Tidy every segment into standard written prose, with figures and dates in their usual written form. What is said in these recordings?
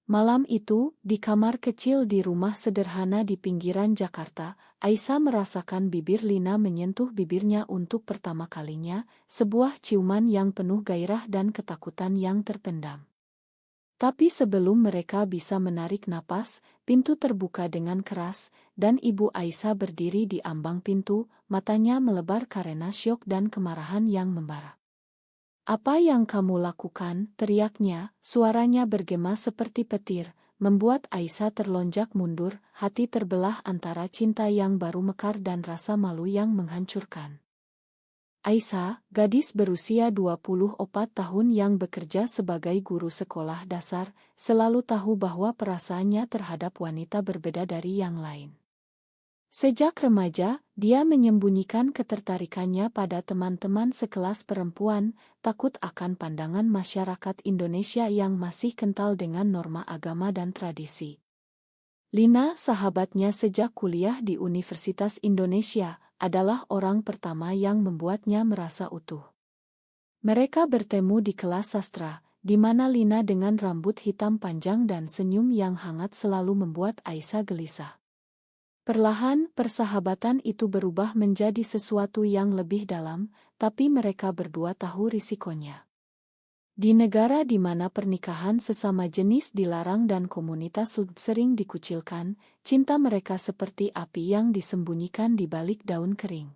Malam itu, di kamar kecil di rumah sederhana di pinggiran Jakarta, Aisyah merasakan bibir Lina menyentuh bibirnya untuk pertama kalinya, sebuah ciuman yang penuh gairah dan ketakutan yang terpendam. Tapi sebelum mereka bisa menarik napas, pintu terbuka dengan keras, dan Ibu Aisyah berdiri di ambang pintu, matanya melebar karena syok dan kemarahan yang membara. "Apa yang kamu lakukan?" teriaknya, suaranya bergema seperti petir, membuat Aisyah terlonjak mundur, hati terbelah antara cinta yang baru mekar dan rasa malu yang menghancurkan. Aisyah, gadis berusia 24 tahun yang bekerja sebagai guru sekolah dasar, selalu tahu bahwa perasaannya terhadap wanita berbeda dari yang lain. Sejak remaja, dia menyembunyikan ketertarikannya pada teman-teman sekelas perempuan, takut akan pandangan masyarakat Indonesia yang masih kental dengan norma agama dan tradisi. Lina, sahabatnya sejak kuliah di Universitas Indonesia, adalah orang pertama yang membuatnya merasa utuh. Mereka bertemu di kelas sastra, di mana Lina dengan rambut hitam panjang dan senyum yang hangat selalu membuat Aisyah gelisah. Perlahan, persahabatan itu berubah menjadi sesuatu yang lebih dalam, tapi mereka berdua tahu risikonya. Di negara di mana pernikahan sesama jenis dilarang dan komunitas sering dikucilkan, cinta mereka seperti api yang disembunyikan di balik daun kering.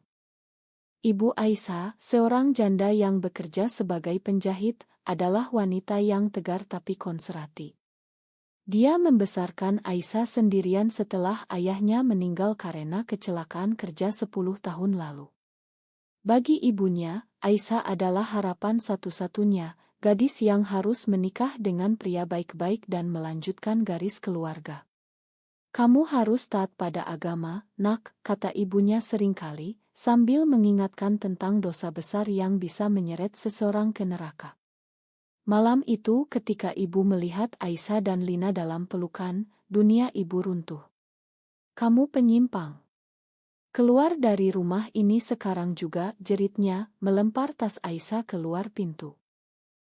Ibu Aisyah, seorang janda yang bekerja sebagai penjahit, adalah wanita yang tegar tapi konservatif. Dia membesarkan Aisyah sendirian setelah ayahnya meninggal karena kecelakaan kerja 10 tahun lalu. Bagi ibunya, Aisyah adalah harapan satu-satunya, gadis yang harus menikah dengan pria baik-baik dan melanjutkan garis keluarga. "Kamu harus taat pada agama, nak," kata ibunya seringkali, sambil mengingatkan tentang dosa besar yang bisa menyeret seseorang ke neraka. Malam itu ketika ibu melihat Aisyah dan Lina dalam pelukan, dunia ibu runtuh. "Kamu penyimpang. Keluar dari rumah ini sekarang juga," jeritnya, melempar tas Aisyah keluar pintu.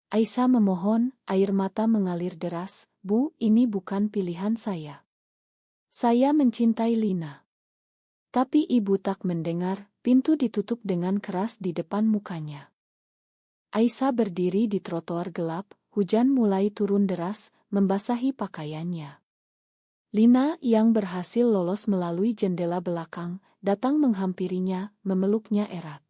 Aisyah memohon, air mata mengalir deras, "Bu, ini bukan pilihan saya. Saya mencintai Lina." Tapi ibu tak mendengar, pintu ditutup dengan keras di depan mukanya. Aisyah berdiri di trotoar gelap, hujan mulai turun deras, membasahi pakaiannya. Lina, yang berhasil lolos melalui jendela belakang, datang menghampirinya, memeluknya erat.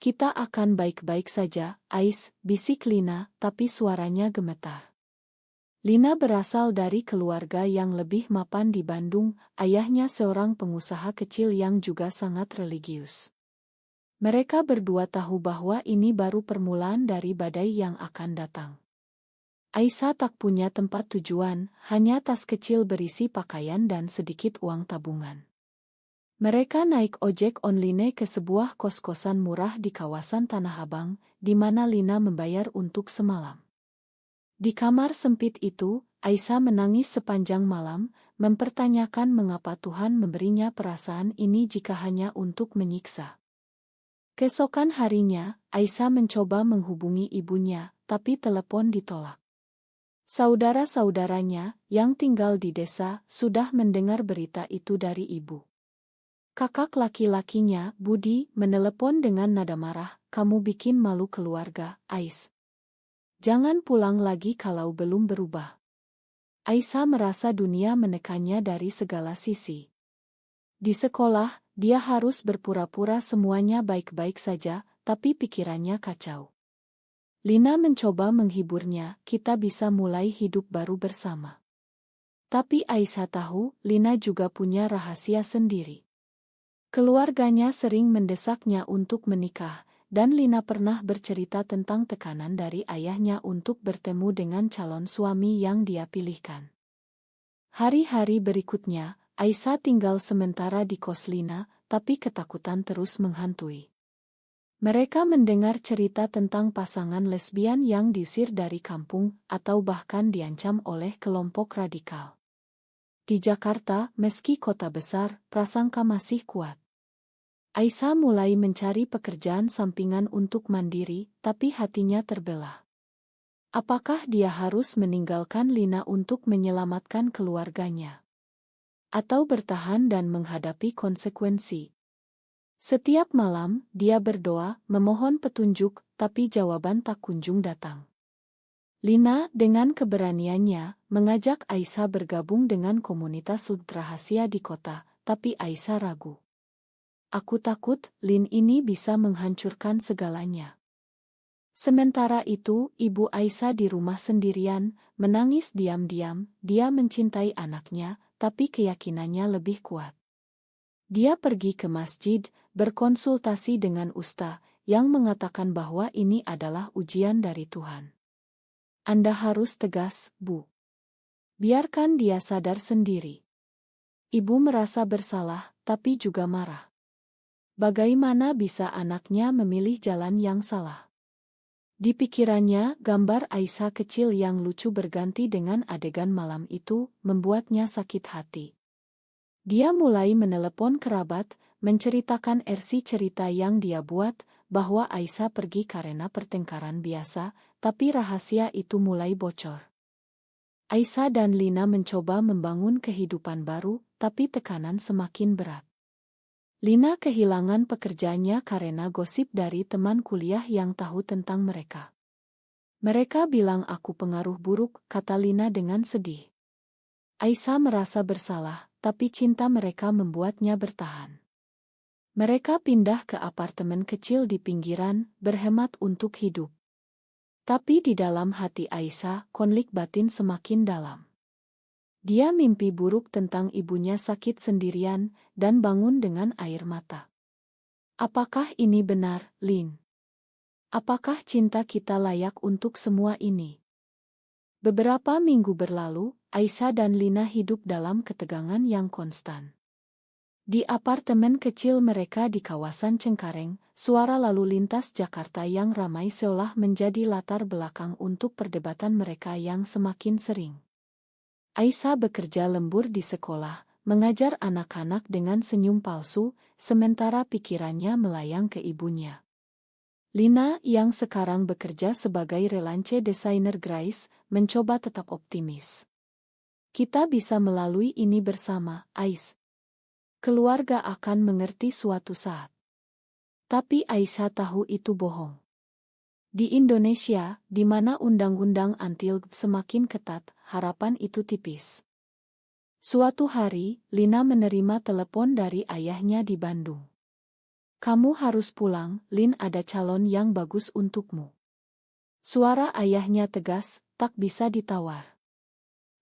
"Kita akan baik-baik saja, Ais," bisik Lina, tapi suaranya gemetar. Lina berasal dari keluarga yang lebih mapan di Bandung, ayahnya seorang pengusaha kecil yang juga sangat religius. Mereka berdua tahu bahwa ini baru permulaan dari badai yang akan datang. Aisyah tak punya tempat tujuan, hanya tas kecil berisi pakaian dan sedikit uang tabungan. Mereka naik ojek online ke sebuah kos-kosan murah di kawasan Tanah Abang, di mana Lina membayar untuk semalam. Di kamar sempit itu, Aisyah menangis sepanjang malam, mempertanyakan mengapa Tuhan memberinya perasaan ini jika hanya untuk menyiksa. Keesokan harinya, Aisyah mencoba menghubungi ibunya, tapi telepon ditolak. Saudara-saudaranya, yang tinggal di desa, sudah mendengar berita itu dari ibu. Kakak laki-lakinya, Budi, menelepon dengan nada marah, "Kamu bikin malu keluarga, Ais. Jangan pulang lagi kalau belum berubah." Aisyah merasa dunia menekannya dari segala sisi. Di sekolah, dia harus berpura-pura semuanya baik-baik saja, tapi pikirannya kacau. Lina mencoba menghiburnya, "Kita bisa mulai hidup baru bersama." Tapi Aisyah tahu, Lina juga punya rahasia sendiri. Keluarganya sering mendesaknya untuk menikah, dan Lina pernah bercerita tentang tekanan dari ayahnya untuk bertemu dengan calon suami yang dia pilihkan. Hari-hari berikutnya, Aisyah tinggal sementara di kos Lina, tapi ketakutan terus menghantui. Mereka mendengar cerita tentang pasangan lesbian yang diusir dari kampung, atau bahkan diancam oleh kelompok radikal. Di Jakarta, meski kota besar, prasangka masih kuat. Aisyah mulai mencari pekerjaan sampingan untuk mandiri, tapi hatinya terbelah. Apakah dia harus meninggalkan Lina untuk menyelamatkan keluarganya? Atau bertahan dan menghadapi konsekuensi? Setiap malam, dia berdoa, memohon petunjuk, tapi jawaban tak kunjung datang. Lina, dengan keberaniannya, mengajak Aisyah bergabung dengan komunitas rahasia di kota, tapi Aisyah ragu. Aku takut, Lin ini bisa menghancurkan segalanya. Sementara itu, ibu Aisyah di rumah sendirian, menangis diam-diam. Dia mencintai anaknya, tapi keyakinannya lebih kuat. Dia pergi ke masjid, berkonsultasi dengan ustaz, yang mengatakan bahwa ini adalah ujian dari Tuhan. Anda harus tegas, Bu. Biarkan dia sadar sendiri. Ibu merasa bersalah, tapi juga marah. Bagaimana bisa anaknya memilih jalan yang salah? Di pikirannya, gambar Aisyah kecil yang lucu berganti dengan adegan malam itu, membuatnya sakit hati. Dia mulai menelepon kerabat, menceritakan versi cerita yang dia buat, bahwa Aisyah pergi karena pertengkaran biasa, tapi rahasia itu mulai bocor. Aisyah dan Lina mencoba membangun kehidupan baru, tapi tekanan semakin berat. Lina kehilangan pekerjaannya karena gosip dari teman kuliah yang tahu tentang mereka. Mereka bilang aku pengaruh buruk, kata Lina dengan sedih. Aisyah merasa bersalah, tapi cinta mereka membuatnya bertahan. Mereka pindah ke apartemen kecil di pinggiran, berhemat untuk hidup. Tapi di dalam hati Aisyah, konflik batin semakin dalam. Dia mimpi buruk tentang ibunya sakit sendirian, dan bangun dengan air mata. Apakah ini benar, Lin? Apakah cinta kita layak untuk semua ini? Beberapa minggu berlalu, Aisyah dan Lina hidup dalam ketegangan yang konstan. Di apartemen kecil mereka di kawasan Cengkareng, suara lalu lintas Jakarta yang ramai seolah menjadi latar belakang untuk perdebatan mereka yang semakin sering. Aisyah bekerja lembur di sekolah, mengajar anak-anak dengan senyum palsu, sementara pikirannya melayang ke ibunya. Lina, yang sekarang bekerja sebagai relance desainer Grace, mencoba tetap optimis. Kita bisa melalui ini bersama, Ais. Keluarga akan mengerti suatu saat. Tapi Aisyah tahu itu bohong. Di Indonesia, di mana undang-undang anti-LGB semakin ketat, harapan itu tipis. Suatu hari, Lina menerima telepon dari ayahnya di Bandung. Kamu harus pulang, Lin, ada calon yang bagus untukmu. Suara ayahnya tegas, tak bisa ditawar.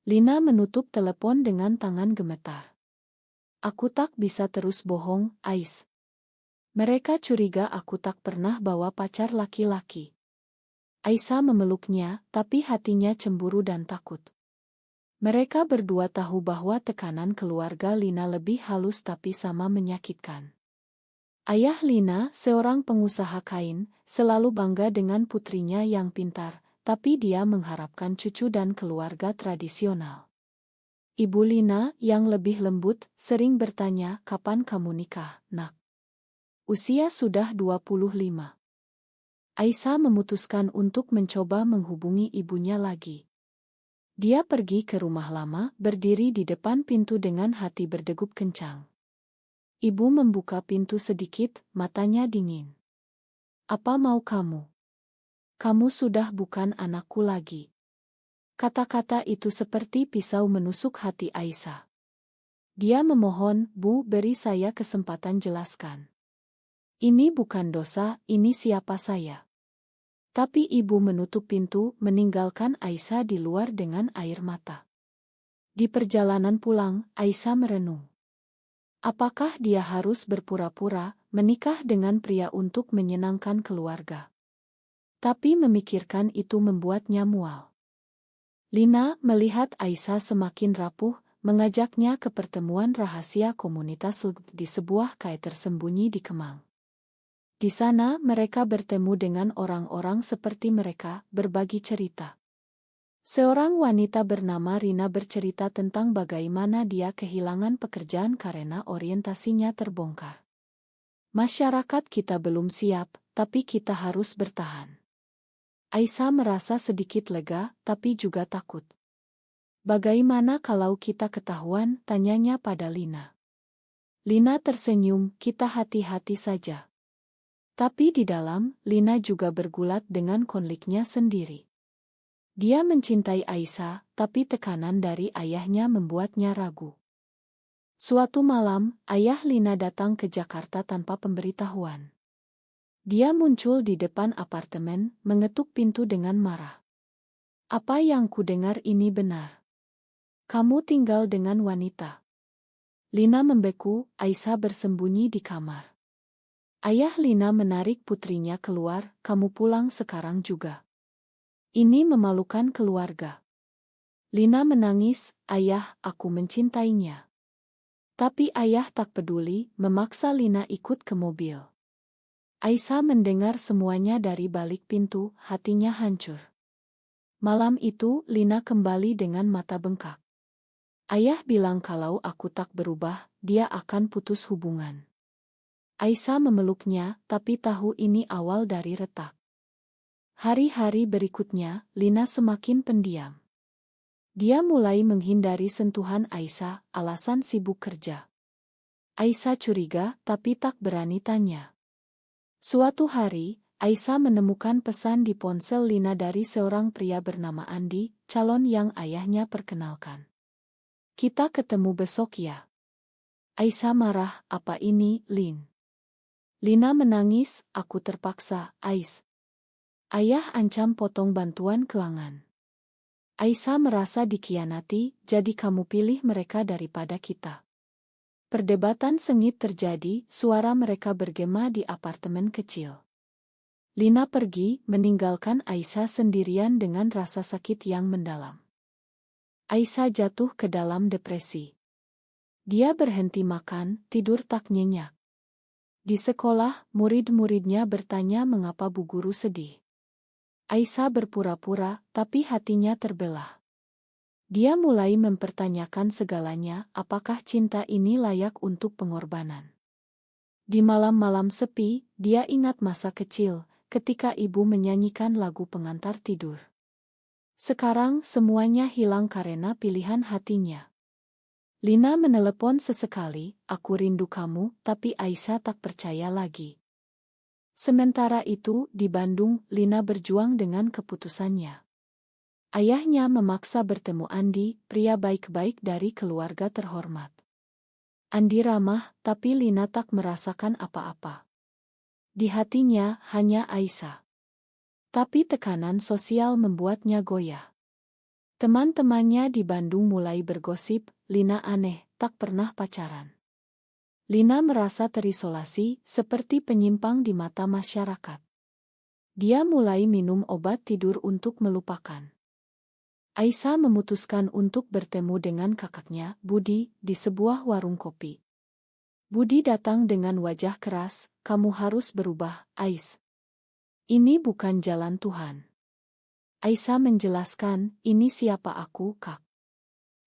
Lina menutup telepon dengan tangan gemetar. Aku tak bisa terus bohong, Ais. Mereka curiga aku tak pernah bawa pacar laki-laki. Aisyah memeluknya, tapi hatinya cemburu dan takut. Mereka berdua tahu bahwa tekanan keluarga Lina lebih halus tapi sama menyakitkan. Ayah Lina, seorang pengusaha kain, selalu bangga dengan putrinya yang pintar, tapi dia mengharapkan cucu dan keluarga tradisional. Ibu Lina, yang lebih lembut, sering bertanya, kapan kamu nikah, nak? Usia sudah 25. Aisyah memutuskan untuk mencoba menghubungi ibunya lagi. Dia pergi ke rumah lama, berdiri di depan pintu dengan hati berdegup kencang. Ibu membuka pintu sedikit, matanya dingin. Apa mau kamu? Kamu sudah bukan anakku lagi. Kata-kata itu seperti pisau menusuk hati Aisyah. Dia memohon, Bu, beri saya kesempatan jelaskan. Ini bukan dosa, ini siapa saya. Tapi ibu menutup pintu, meninggalkan Aisyah di luar dengan air mata. Di perjalanan pulang, Aisyah merenung. Apakah dia harus berpura-pura menikah dengan pria untuk menyenangkan keluarga? Tapi memikirkan itu membuatnya mual. Lina, melihat Aisyah semakin rapuh, mengajaknya ke pertemuan rahasia komunitas LGB di sebuah kai tersembunyi di Kemang. Di sana mereka bertemu dengan orang-orang seperti mereka, berbagi cerita. Seorang wanita bernama Rina bercerita tentang bagaimana dia kehilangan pekerjaan karena orientasinya terbongkar. Masyarakat kita belum siap, tapi kita harus bertahan. Aisyah merasa sedikit lega, tapi juga takut. Bagaimana kalau kita ketahuan? Tanyanya pada Lina. Lina tersenyum, kita hati-hati saja. Tapi di dalam, Lina juga bergulat dengan konfliknya sendiri. Dia mencintai Aisyah, tapi tekanan dari ayahnya membuatnya ragu. Suatu malam, ayah Lina datang ke Jakarta tanpa pemberitahuan. Dia muncul di depan apartemen, mengetuk pintu dengan marah. Apa yang kudengar ini benar? Kamu tinggal dengan wanita. Lina membeku, Aisyah bersembunyi di kamar. Ayah Lina menarik putrinya keluar, kamu pulang sekarang juga. Ini memalukan keluarga. Lina menangis, ayah, aku mencintainya. Tapi ayah tak peduli, memaksa Lina ikut ke mobil. Aisyah mendengar semuanya dari balik pintu, hatinya hancur. Malam itu, Lina kembali dengan mata bengkak. Ayah bilang kalau aku tak berubah, dia akan putus hubungan. Aisyah memeluknya, tapi tahu ini awal dari retak. Hari-hari berikutnya, Lina semakin pendiam. Dia mulai menghindari sentuhan Aisyah, alasan sibuk kerja. Aisyah curiga, tapi tak berani tanya. Suatu hari, Aisyah menemukan pesan di ponsel Lina dari seorang pria bernama Andi, calon yang ayahnya perkenalkan. Kita ketemu besok ya. Aisyah marah, apa ini, Lin? Lina menangis, aku terpaksa, Ais. Ayah ancam potong bantuan keuangan. Aisyah merasa dikhianati, jadi kamu pilih mereka daripada kita. Perdebatan sengit terjadi, suara mereka bergema di apartemen kecil. Lina pergi, meninggalkan Aisyah sendirian dengan rasa sakit yang mendalam. Aisyah jatuh ke dalam depresi. Dia berhenti makan, tidur tak nyenyak. Di sekolah, murid-muridnya bertanya mengapa bu guru sedih. Aisyah berpura-pura, tapi hatinya terbelah. Dia mulai mempertanyakan segalanya, apakah cinta ini layak untuk pengorbanan. Di malam-malam sepi, dia ingat masa kecil, ketika ibu menyanyikan lagu pengantar tidur. Sekarang semuanya hilang karena pilihan hatinya. Lina menelepon sesekali, aku rindu kamu, tapi Aisyah tak percaya lagi. Sementara itu, di Bandung, Lina berjuang dengan keputusannya. Ayahnya memaksa bertemu Andi, pria baik-baik dari keluarga terhormat. Andi ramah, tapi Lina tak merasakan apa-apa. Di hatinya hanya Aisyah. Tapi tekanan sosial membuatnya goyah. Teman-temannya di Bandung mulai bergosip, Lina aneh, tak pernah pacaran. Lina merasa terisolasi, seperti penyimpang di mata masyarakat. Dia mulai minum obat tidur untuk melupakan. Aisyah memutuskan untuk bertemu dengan kakaknya, Budi, di sebuah warung kopi. Budi datang dengan wajah keras, kamu harus berubah, Ais. Ini bukan jalan Tuhan. Aisyah menjelaskan, ini siapa aku, Kak.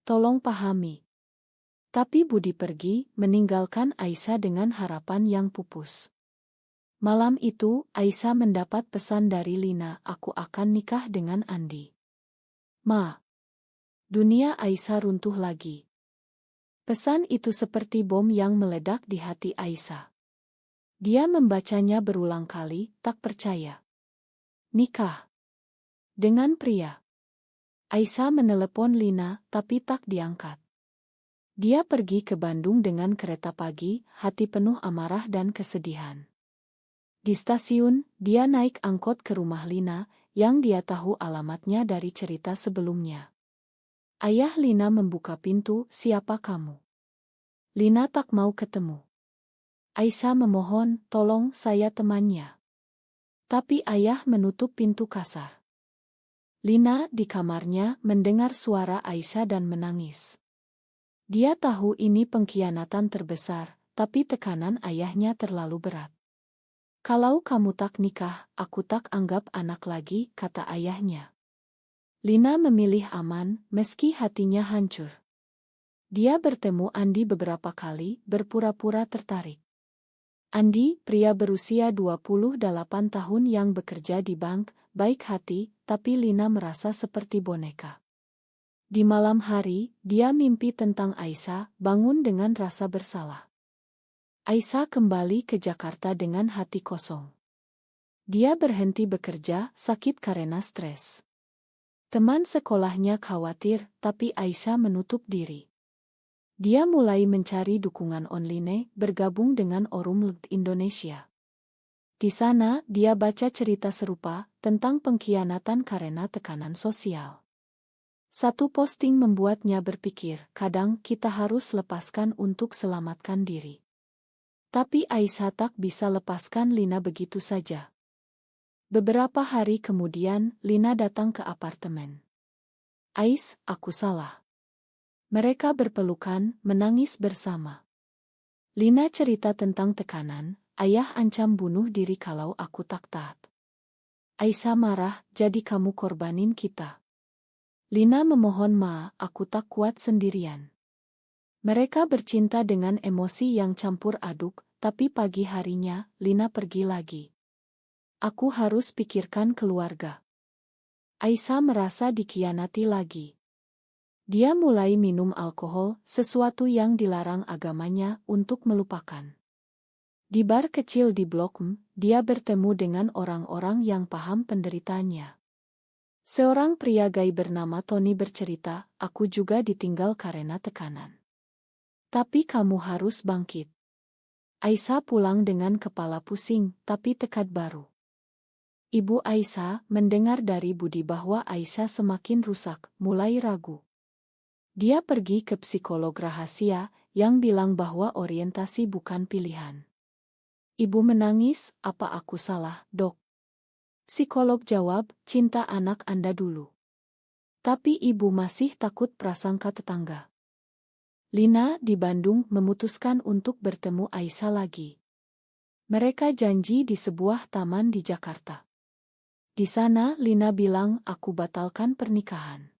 Tolong pahami. Tapi Budi pergi, meninggalkan Aisyah dengan harapan yang pupus. Malam itu, Aisyah mendapat pesan dari Lina, aku akan nikah dengan Andi. Ma. Dunia Aisyah runtuh lagi. Pesan itu seperti bom yang meledak di hati Aisyah. Dia membacanya berulang kali, tak percaya. Nikah. Dengan pria. Aisyah menelepon Lina, tapi tak diangkat. Dia pergi ke Bandung dengan kereta pagi, hati penuh amarah dan kesedihan. Di stasiun, dia naik angkot ke rumah Lina, yang dia tahu alamatnya dari cerita sebelumnya. Ayah Lina membuka pintu, siapa kamu? Lina tak mau ketemu. Aisyah memohon, tolong saya temannya. Tapi ayah menutup pintu kasar. Lina di kamarnya mendengar suara Aisyah dan menangis. Dia tahu ini pengkhianatan terbesar, tapi tekanan ayahnya terlalu berat. Kalau kamu tak nikah, aku tak anggap anak lagi, kata ayahnya. Lina memilih aman, meski hatinya hancur. Dia bertemu Andi beberapa kali, berpura-pura tertarik. Andi, pria berusia 28 tahun yang bekerja di bank, baik hati, tapi Lina merasa seperti boneka. Di malam hari, dia mimpi tentang Aisyah, bangun dengan rasa bersalah. Aisyah kembali ke Jakarta dengan hati kosong. Dia berhenti bekerja, sakit karena stres. Teman sekolahnya khawatir, tapi Aisyah menutup diri. Dia mulai mencari dukungan online, bergabung dengan Forum Indonesia. Di sana, dia baca cerita serupa tentang pengkhianatan karena tekanan sosial. Satu posting membuatnya berpikir, kadang kita harus lepaskan untuk selamatkan diri. Tapi Aisyah tak bisa lepaskan Lina begitu saja. Beberapa hari kemudian, Lina datang ke apartemen. Ais, aku salah. Mereka berpelukan, menangis bersama. Lina cerita tentang tekanan, ayah ancam bunuh diri kalau aku tak taat. Aisyah marah, jadi kamu korbanin kita. Lina memohon aku tak kuat sendirian. Mereka bercinta dengan emosi yang campur aduk, tapi pagi harinya, Lina pergi lagi. Aku harus pikirkan keluarga. Aisyah merasa dikhianati lagi. Dia mulai minum alkohol, sesuatu yang dilarang agamanya, untuk melupakan. Di bar kecil di Blok M, dia bertemu dengan orang-orang yang paham penderitaannya. Seorang pria gay bernama Tony bercerita, aku juga ditinggal karena tekanan. Tapi kamu harus bangkit. Aisyah pulang dengan kepala pusing, tapi tekad baru. Ibu Aisyah mendengar dari Budi bahwa Aisyah semakin rusak, mulai ragu. Dia pergi ke psikolog rahasia, yang bilang bahwa orientasi bukan pilihan. Ibu menangis, apa aku salah, dok? Psikolog jawab, cinta anak Anda dulu. Tapi ibu masih takut prasangka tetangga. Lina di Bandung memutuskan untuk bertemu Aisyah lagi. Mereka janji di sebuah taman di Jakarta. Di sana Lina bilang, aku batalkan pernikahan.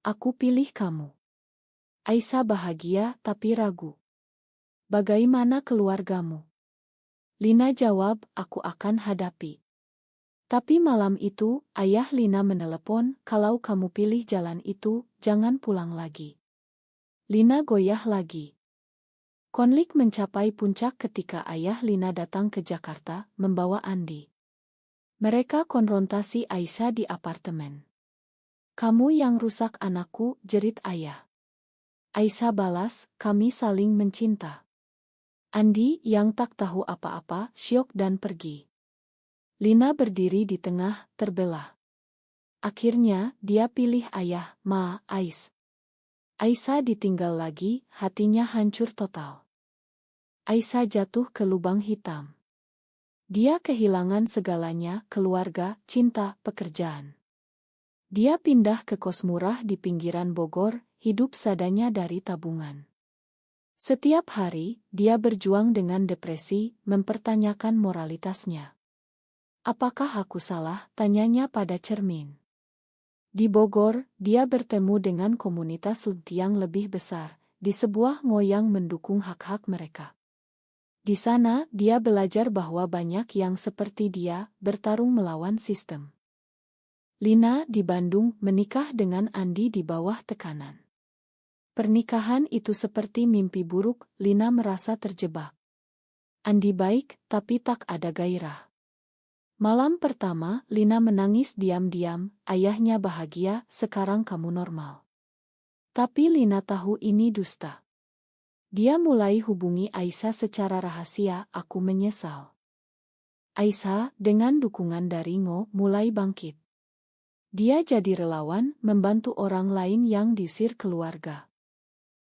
Aku pilih kamu. Aisyah bahagia tapi ragu. Bagaimana keluargamu? Lina jawab, aku akan hadapi. Tapi malam itu, ayah Lina menelepon, kalau kamu pilih jalan itu, jangan pulang lagi. Lina goyah lagi. Konflik mencapai puncak ketika ayah Lina datang ke Jakarta, membawa Andi. Mereka konfrontasi Aisyah di apartemen. Kamu yang rusak anakku, jerit ayah. Aisyah balas, kami saling mencinta. Andi yang tak tahu apa-apa, syok dan pergi. Lina berdiri di tengah, terbelah. Akhirnya, dia pilih ayah, Ais. Aisyah ditinggal lagi, hatinya hancur total. Aisyah jatuh ke lubang hitam. Dia kehilangan segalanya, keluarga, cinta, pekerjaan. Dia pindah ke kos murah di pinggiran Bogor, hidup seadanya dari tabungan. Setiap hari, dia berjuang dengan depresi, mempertanyakan moralitasnya. Apakah aku salah? Tanyanya pada cermin. Di Bogor, dia bertemu dengan komunitas yang lebih besar, di sebuah ngoyang mendukung hak-hak mereka. Di sana, dia belajar bahwa banyak yang seperti dia, bertarung melawan sistem. Lina di Bandung menikah dengan Andi di bawah tekanan. Pernikahan itu seperti mimpi buruk, Lina merasa terjebak. Andi baik, tapi tak ada gairah. Malam pertama, Lina menangis diam-diam, ayahnya bahagia, sekarang kamu normal. Tapi Lina tahu ini dusta. Dia mulai hubungi Aisyah secara rahasia, aku menyesal. Aisyah, dengan dukungan dari Ngo, mulai bangkit. Dia jadi relawan, membantu orang lain yang diusir keluarga.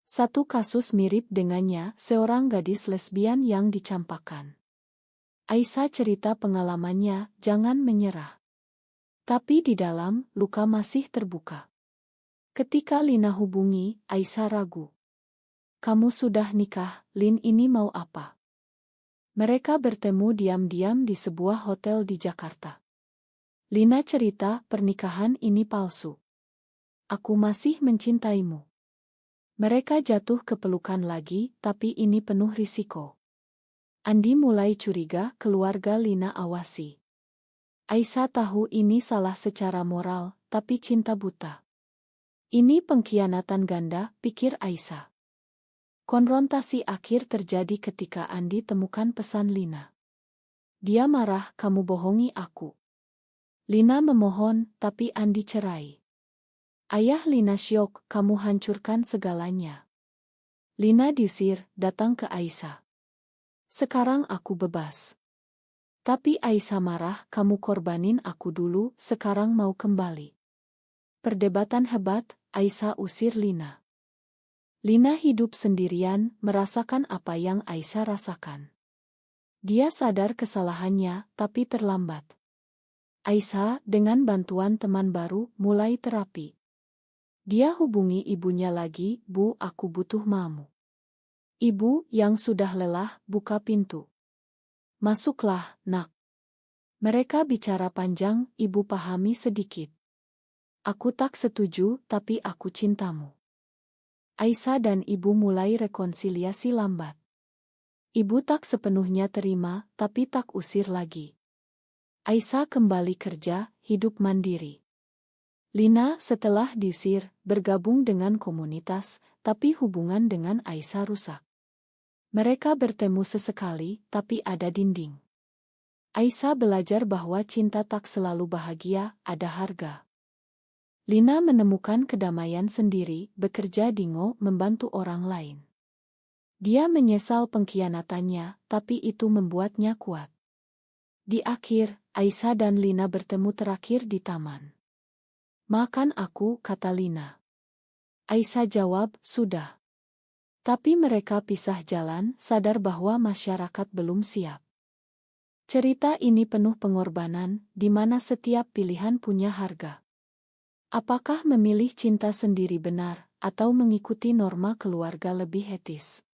Satu kasus mirip dengannya, seorang gadis lesbian yang dicampakkan. Aisyah cerita pengalamannya, jangan menyerah. Tapi di dalam, luka masih terbuka. Ketika Lina hubungi, Aisyah ragu. Kamu sudah nikah, Lin ini mau apa? Mereka bertemu diam-diam di sebuah hotel di Jakarta. Lina cerita, pernikahan ini palsu. Aku masih mencintaimu. Mereka jatuh ke pelukan lagi, tapi ini penuh risiko. Andi mulai curiga keluarga Lina awasi. Aisyah tahu ini salah secara moral, tapi cinta buta. Ini pengkhianatan ganda, pikir Aisyah. Konfrontasi akhir terjadi ketika Andi temukan pesan Lina. Dia marah, kamu bohongi aku. Lina memohon, tapi Andi cerai. Ayah Lina syok, kamu hancurkan segalanya. Lina diusir, datang ke Aisyah. Sekarang aku bebas. Tapi Aisyah marah, kamu korbanin aku dulu, sekarang mau kembali. Perdebatan hebat, Aisyah usir Lina. Lina hidup sendirian, merasakan apa yang Aisyah rasakan. Dia sadar kesalahannya, tapi terlambat. Aisyah, dengan bantuan teman baru, mulai terapi. Dia hubungi ibunya lagi, Bu, aku butuh mamu. Ibu, yang sudah lelah, buka pintu. Masuklah, nak. Mereka bicara panjang, ibu pahami sedikit. Aku tak setuju, tapi aku cintamu. Aisyah dan ibu mulai rekonsiliasi lambat. Ibu tak sepenuhnya terima, tapi tak usir lagi. Aisyah kembali kerja, hidup mandiri. Lina setelah diusir, bergabung dengan komunitas, tapi hubungan dengan Aisyah rusak. Mereka bertemu sesekali, tapi ada dinding. Aisyah belajar bahwa cinta tak selalu bahagia, ada harga. Lina menemukan kedamaian sendiri, bekerja di Ngo membantu orang lain. Dia menyesal pengkhianatannya, tapi itu membuatnya kuat. Di akhir, Aisyah dan Lina bertemu terakhir di taman. Makan aku, kata Lina. Aisyah jawab, sudah. Tapi mereka pisah jalan, sadar bahwa masyarakat belum siap. Cerita ini penuh pengorbanan, di mana setiap pilihan punya harga. Apakah memilih cinta sendiri benar, atau mengikuti norma keluarga lebih etis?